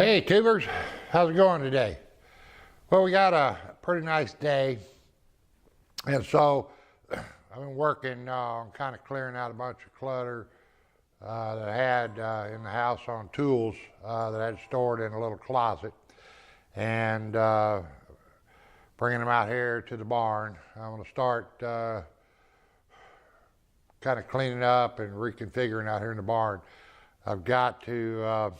Hey tubers, how's it going today? Well, we got a pretty nice day, and so I've been working on kind of clearing out a bunch of clutter that I had in the house on tools that I had stored in a little closet, and bringing them out here to the barn. I'm going to start kind of cleaning up and reconfiguring out here in the barn. I've got to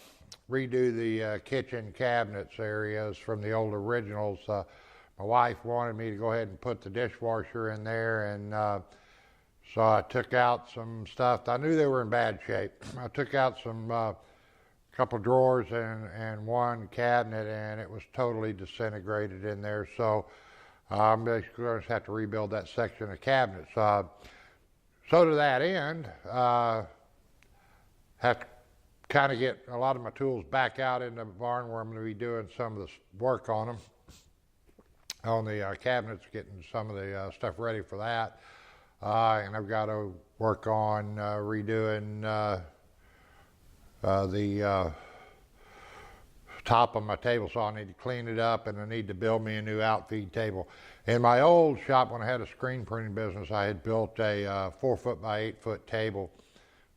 redo the kitchen cabinets areas from the old originals. My wife wanted me to go ahead and put the dishwasher in there, and so I took out some stuff. I knew they were in bad shape. I took out some couple drawers and one cabinet, and it was totally disintegrated in there. So I'm basically going to have to rebuild that section of cabinets. So to that end, have to kind of get a lot of my tools back out in the barn where I'm going to be doing some of the work on them, on the cabinets, getting some of the stuff ready for that. And I've got to work on redoing the top of my table, so I need to clean it up, and I need to build me a new outfeed table. In my old shop, when I had a screen printing business, I had built a 4 foot by 8 foot table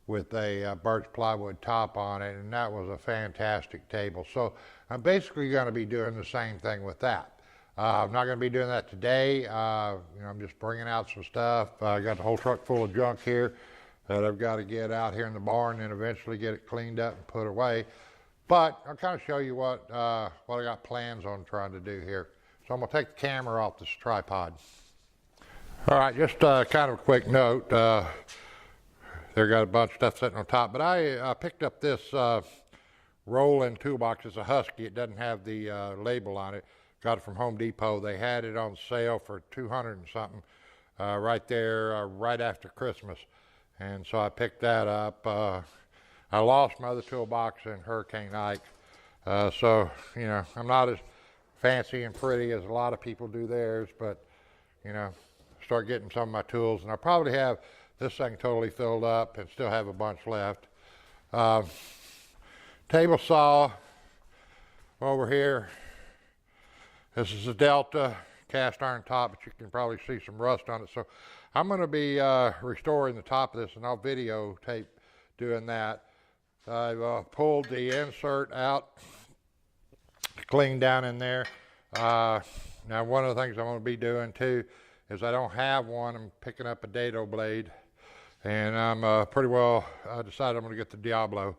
with a birch plywood top on it, and that was a fantastic table. So I'm basically going to be doing the same thing with that. I'm not going to be doing that today. I'm just bringing out some stuff. I got the whole truck full of junk here that I've got to get out here in the barn and eventually get it cleaned up and put away. But I'll kind of show you what I got plans on trying to do here. So I'm going to take the camera off this tripod. All right, just kind of a quick note. They got a bunch of stuff sitting on top, but I picked up this roll-in toolbox. It's a Husky. It doesn't have the label on it. Got it from Home Depot. They had it on sale for $200 and something right there right after Christmas, and so I picked that up. I lost my other toolbox in Hurricane Ike, so I'm not as fancy and pretty as a lot of people do theirs, but start getting some of my tools, and I probably have this thing totally filled up and still have a bunch left. Table saw over here. This is a Delta cast iron top, but you can probably see some rust on it. So I'm going to be restoring the top of this, and I'll videotape doing that. I've pulled the insert out, clean down in there. Now one of the things I'm going to be doing too is I don't have one. I'm picking up a dado blade, and I'm pretty well decided I'm going to get the Diablo.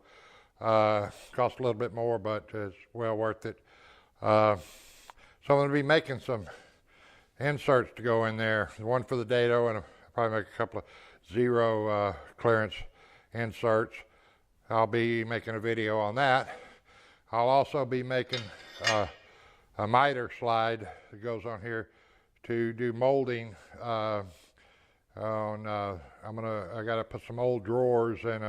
Cost a little bit more, but it's well worth it. So I'm going to be making some inserts to go in there. One for the dado, and I'll probably make a couple of zero clearance inserts. I'll be making a video on that. I'll also be making a miter slide that goes on here to do molding I got to put some old drawers in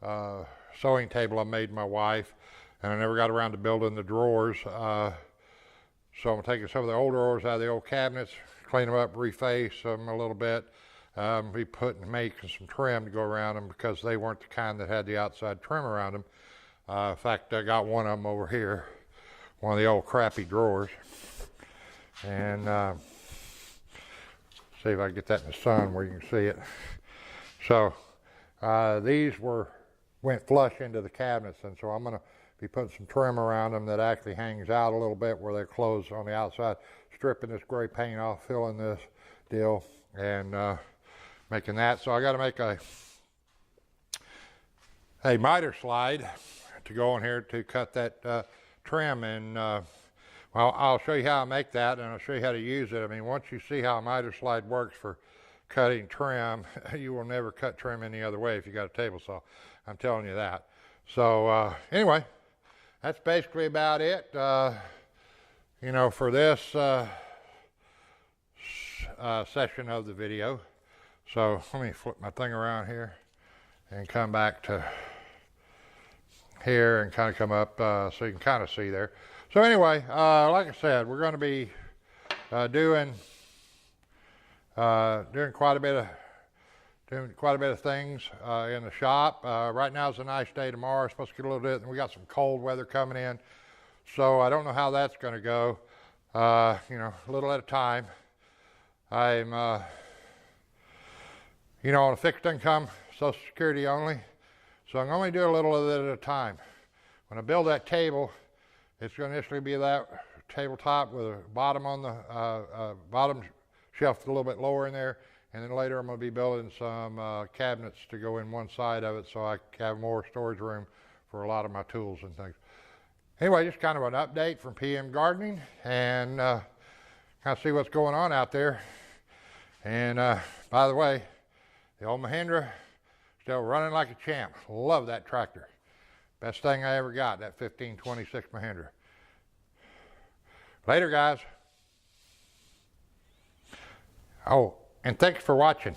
a sewing table I made my wife, and I never got around to building the drawers. So I'm taking some of the old drawers out of the old cabinets, clean them up, reface them a little bit, be making some trim to go around them because they weren't the kind that had the outside trim around them. In fact, I got one of them over here, one of the old crappy drawers, and see if I can get that in the sun where you can see it. So these went flush into the cabinets, and so I'm going to be putting some trim around them that actually hangs out a little bit where they're closed on the outside, stripping this gray paint off, filling this deal, and making that. So I got to make a miter slide to go on here to cut that trim, and well, I'll show you how I make that, and I'll show you how to use it. I mean, once you see how a miter slide works for cutting trim, you will never cut trim any other way if you got a table saw. I'm telling you that. So anyway, that's basically about it. For this session of the video. So let me flip my thing around here and come back to here and kind of come up so you can kind of see there. So anyway, like I said, we're going to be doing quite a bit of doing quite a bit of things in the shop. Right now is a nice day. Tomorrow it's supposed to get a little bit, and we got some cold weather coming in. So I don't know how that's going to go. You know, a little at a time. I'm, you know, on a fixed income, Social Security only. So I'm only do a little of it at a time. When I build that table, it's going to initially be that tabletop with a bottom on the bottom shelf a little bit lower in there. And then later I'm going to be building some cabinets to go in one side of it so I can have more storage room for a lot of my tools and things. Anyway, just kind of an update from PM Gardening and kind of see what's going on out there. And by the way, the old Mahindra still running like a champ. Love that tractor. Best thing I ever got, that 1526 Mahindra. Later, guys. Oh, and thanks for watching.